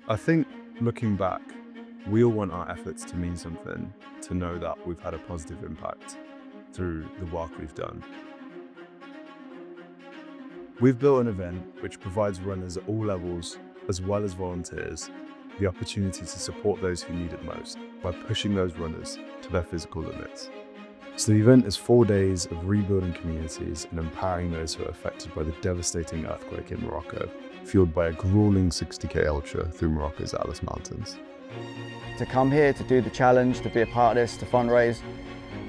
I think, looking back, we all want our efforts to mean something, to know that we've had a positive impact through the work we've done. We've built an event which provides runners at all levels, as well as volunteers, the opportunity to support those who need it most by pushing those runners to their physical limits. So the event is 4 days of rebuilding communities and empowering those who are affected by the devastating earthquake in Morocco, fueled by a grueling 60k ultra through Morocco's Atlas Mountains. To come here, to do the challenge, to be a part of this, to fundraise,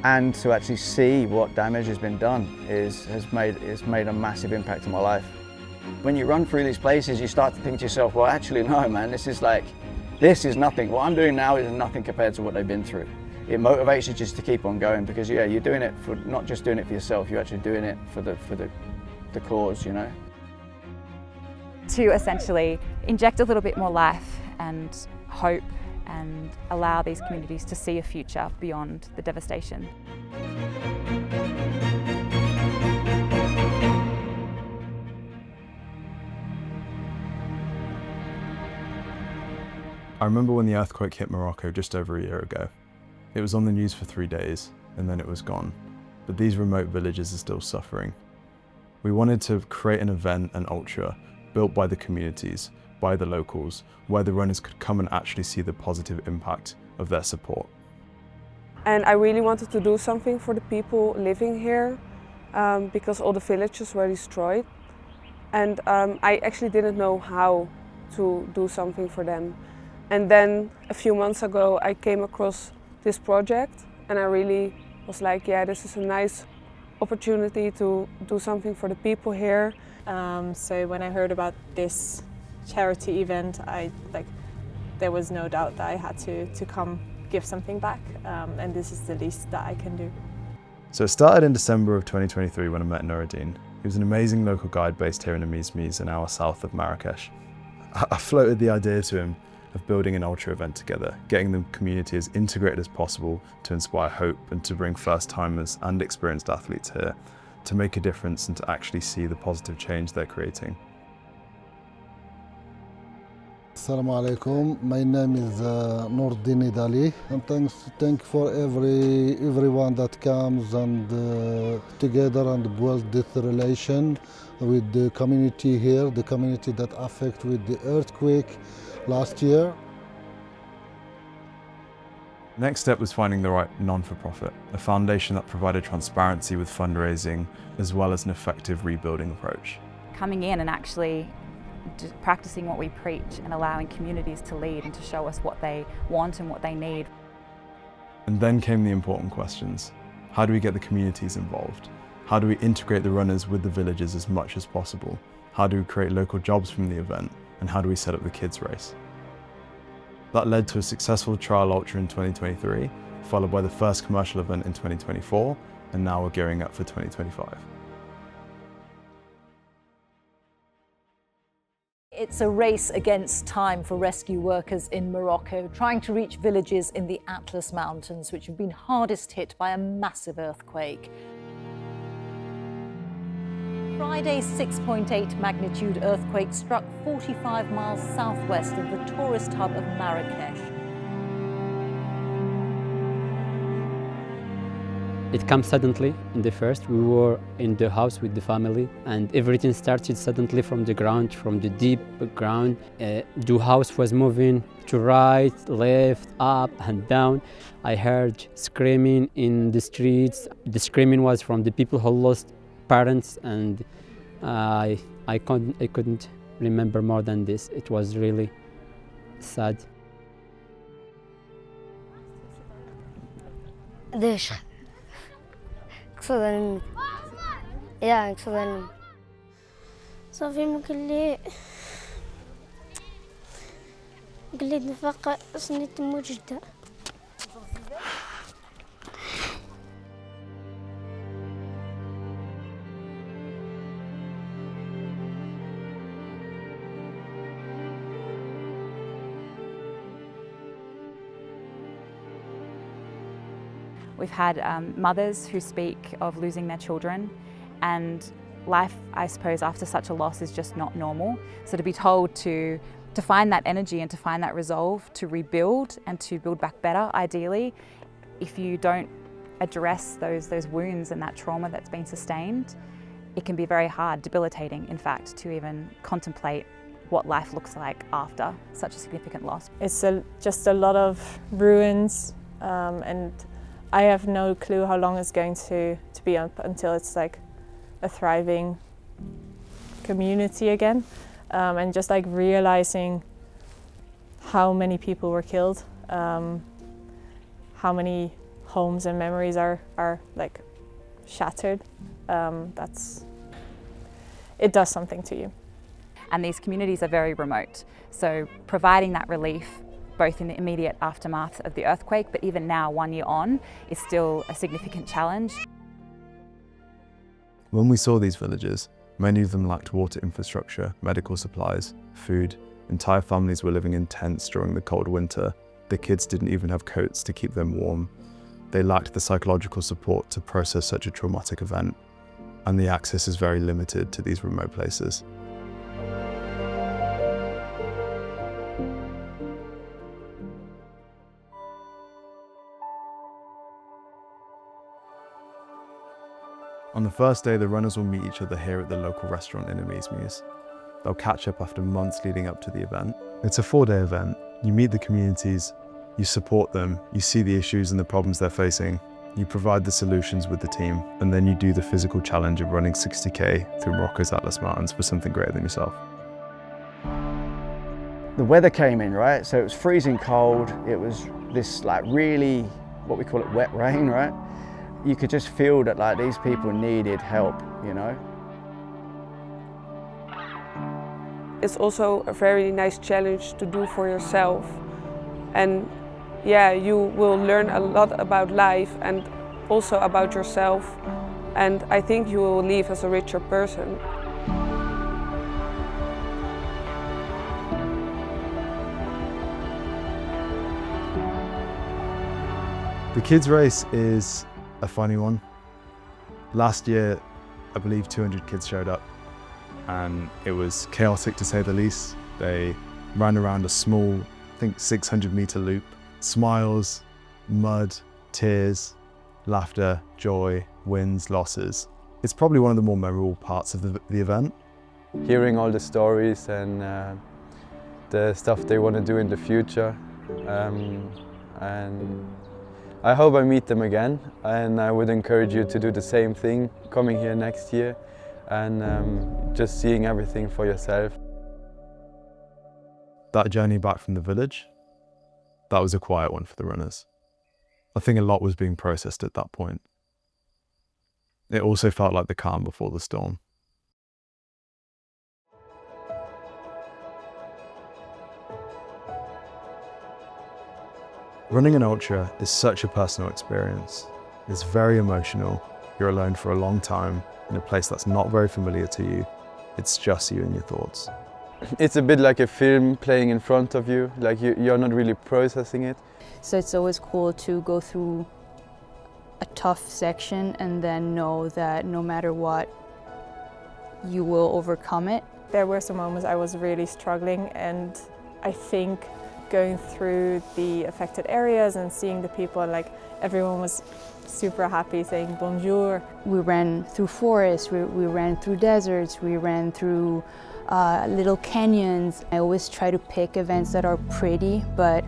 and to actually see what damage has been done has made a massive impact on my life. When you run through these places, you start to think to yourself, well, actually, no, man, this is nothing. What I'm doing now is nothing compared to what they've been through. It motivates you just to keep on going because, yeah, you're doing it for, not just doing it for yourself, you're actually doing it for the cause, you know. To essentially inject a little bit more life and hope and allow these communities to see a future beyond the devastation. I remember when the earthquake hit Morocco just over a year ago. It was on the news for 3 days, and then it was gone. But these remote villages are still suffering. We wanted to create an event, an ultra, built by the communities, by the locals, where the runners could come and actually see the positive impact of their support. And I really wanted to do something for the people living here because all the villages were destroyed. And I actually didn't know how to do something for them. And then a few months ago I came across this project and I really was like, yeah, this is a nice opportunity to do something for the people here. So when I heard about this charity event, there was no doubt that I had to come give something back, and this is the least that I can do. So it started in December of 2023 when I met Nuruddin. He was an amazing local guide based here in Amizmiz, an hour south of Marrakesh. I floated the idea to him of building an ultra event together, getting the community as integrated as possible to inspire hope and to bring first-timers and experienced athletes here to make a difference and to actually see the positive change they're creating. Assalamu alaikum. My name is Nuruddin Idali, and thank for everyone that comes and together and build this relation with the community here, the community that affected with the earthquake last year. Next step was finding the right non-for-profit, a foundation that provided transparency with fundraising as well as an effective rebuilding approach. Coming in and actually practicing what we preach and allowing communities to lead and to show us what they want and what they need. And then came the important questions. How do we get the communities involved? How do we integrate the runners with the villages as much as possible? How do we create local jobs from the event? And how do we set up the kids race? That led to a successful trial ultra in 2023, followed by the first commercial event in 2024, and now we're gearing up for 2025. It's a race against time for rescue workers in Morocco, trying to reach villages in the Atlas Mountains, which have been hardest hit by a massive earthquake. Friday's 6.8 magnitude earthquake struck 45 miles southwest of the tourist hub of Marrakesh. It came suddenly in the first. We were in the house with the family and everything started suddenly from the ground, from the deep ground. The house was moving to right, left, up and down. I heard screaming in the streets. The screaming was from the people who lost parents, and I couldn't remember more than this. It was really sad. ليش؟ اقصد يا اقصد صافي ممكن لي نفق سنة تمو جدة. We've had mothers who speak of losing their children, and life, I suppose, after such a loss is just not normal. So to be told to to find that energy and to find that resolve to rebuild and to build back better, ideally, if you don't address those wounds and that trauma that's been sustained, it can be very hard, debilitating, in fact, to even contemplate what life looks like after such a significant loss. It's just a lot of ruins, and I have no clue how long it's going to be up until it's like a thriving community again, and just like realizing how many people were killed, how many homes and memories are like shattered. It does something to you. And these communities are very remote, so providing that relief both in the immediate aftermath of the earthquake, but even now, 1 year on, is still a significant challenge. When we saw these villages, many of them lacked water infrastructure, medical supplies, food. Entire families were living in tents during the cold winter. The kids didn't even have coats to keep them warm. They lacked the psychological support to process such a traumatic event, and the access is very limited to these remote places. On the first day, the runners will meet each other here at the local restaurant in Amiesmees. They'll catch up after months leading up to the event. It's a 4-day event. You meet the communities, you support them, you see the issues and the problems they're facing, you provide the solutions with the team, and then you do the physical challenge of running 60k through Morocco's Atlas Mountains for something greater than yourself. The weather came in, right? So it was freezing cold. It was this like really, what we call it, wet rain, right? You could just feel that like these people needed help, you know? It's also a very nice challenge to do for yourself. And yeah, you will learn a lot about life and also about yourself. And I think you will leave as a richer person. The kids' race is a funny one. Last year, I believe 200 kids showed up, and it was chaotic to say the least. They ran around a small, I think 600-meter loop. Smiles, mud, tears, laughter, joy, wins, losses. It's probably one of the more memorable parts of the event. Hearing all the stories and the stuff they want to do in the future. And I hope I meet them again, and I would encourage you to do the same thing, coming here next year and just seeing everything for yourself. That journey back from the village, that was a quiet one for the runners. I think a lot was being processed at that point. It also felt like the calm before the storm. Running an ultra is such a personal experience. It's very emotional. You're alone for a long time in a place that's not very familiar to you. It's just you and your thoughts. It's a bit like a film playing in front of you, like you're not really processing it. So it's always cool to go through a tough section and then know that no matter what, you will overcome it. There were some moments I was really struggling, and I think going through the affected areas and seeing the people, like everyone was super happy, saying bonjour. We ran through forests, we ran through deserts, we ran through little canyons. I always try to pick events that are pretty, but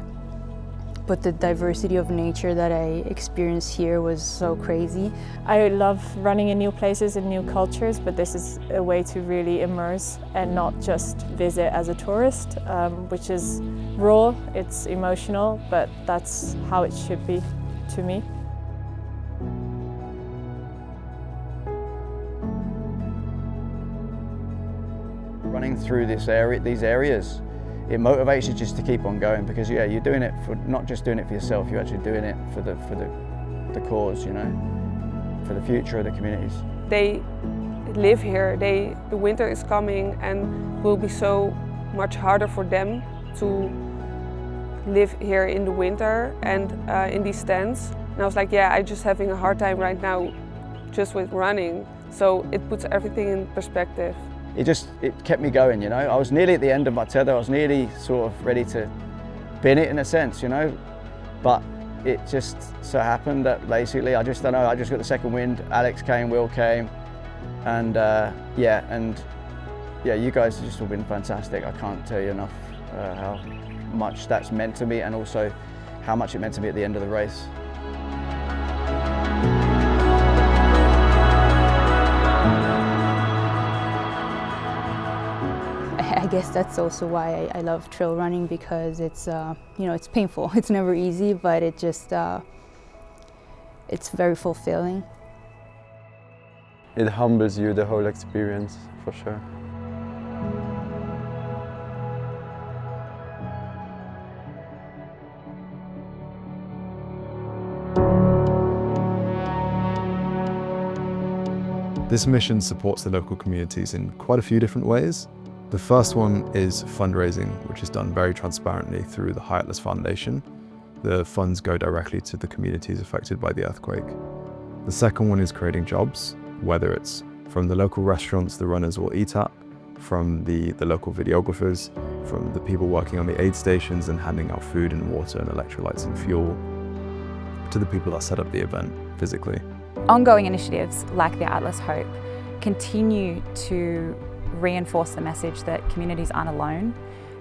the diversity of nature that I experienced here was so crazy. I love running in new places and new cultures, but this is a way to really immerse and not just visit as a tourist, which is raw, it's emotional, but that's how it should be to me. Running through these areas, it motivates you just to keep on going, because yeah, you're doing it for, not just doing it for yourself, you're actually doing it for the cause, you know, for the future of the communities. They live here, the winter is coming and will be so much harder for them to live here in the winter and in these tents. And I was like, yeah, I'm just having a hard time right now just with running. So it puts everything in perspective. it kept me going, you know. I was nearly at the end of my tether. I was nearly sort of ready to bin it in a sense, you know. But it just so happened that basically, I just don't know, I just got the second wind. Alex came, Will came, and yeah, you guys have just all been fantastic. I can't tell you enough how much that's meant to me, and also how much it meant to me at the end of the race. I guess that's also why I love trail running, because it's you know, it's painful. It's never easy, but it just it's very fulfilling. It humbles you, the whole experience, for sure. This mission supports the local communities in quite a few different ways. The first one is fundraising, which is done very transparently through the High Atlas Foundation. The funds go directly to the communities affected by the earthquake. The second one is creating jobs, whether it's from the local restaurants the runners will eat at, from the local videographers, from the people working on the aid stations and handing out food and water and electrolytes and fuel, to the people that set up the event physically. Ongoing initiatives like the Atlas Hope continue to reinforce the message that communities aren't alone,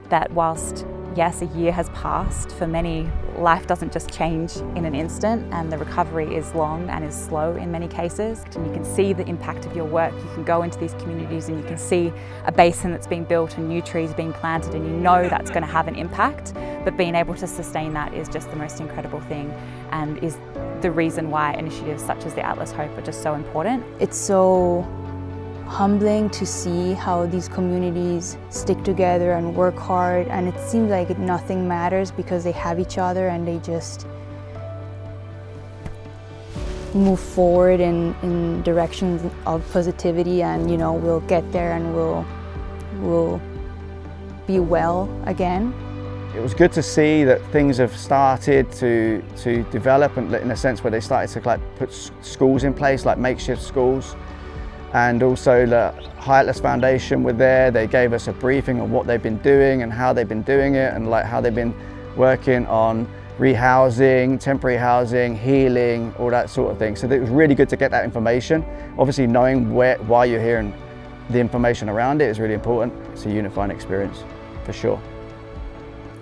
that whilst, yes, a year has passed, for many, life doesn't just change in an instant, and the recovery is long and is slow in many cases. And you can see the impact of your work. You can go into these communities and you can see a basin that's being built and new trees being planted, and you know that's going to have an impact, but being able to sustain that is just the most incredible thing, and is the reason why initiatives such as the Atlas Hope are just so important. It's so humbling to see how these communities stick together and work hard, and it seems like nothing matters because they have each other and they just move forward in directions of positivity, and you know, we'll get there and we'll be well again. It was good to see that things have started to develop, and in a sense where they started to like put schools in place, like makeshift schools. And also the High Atlas Foundation were there. They gave us a briefing on what they've been doing and how they've been doing it, and like how they've been working on rehousing, temporary housing, healing, all that sort of thing. So it was really good to get that information. Obviously knowing why you're here and the information around it is really important. It's a unifying experience, for sure.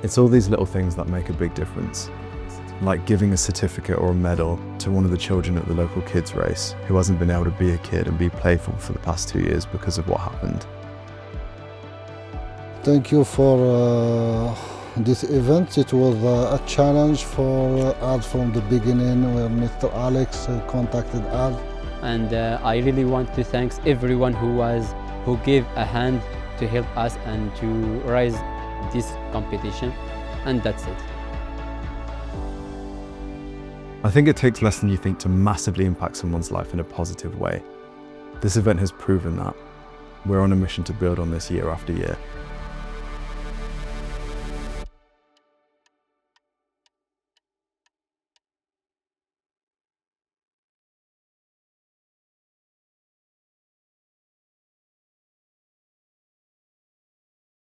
It's all these little things that make a big difference. Like giving a certificate or a medal to one of the children at the local kids race who hasn't been able to be a kid and be playful for the past 2 years because of what happened. Thank you for this event. It was a challenge for us from the beginning, where Mr. Alex contacted us. And I really want to thank everyone who gave a hand to help us and to raise this competition, and that's it. I think it takes less than you think to massively impact someone's life in a positive way. This event has proven that. We're on a mission to build on this year after year.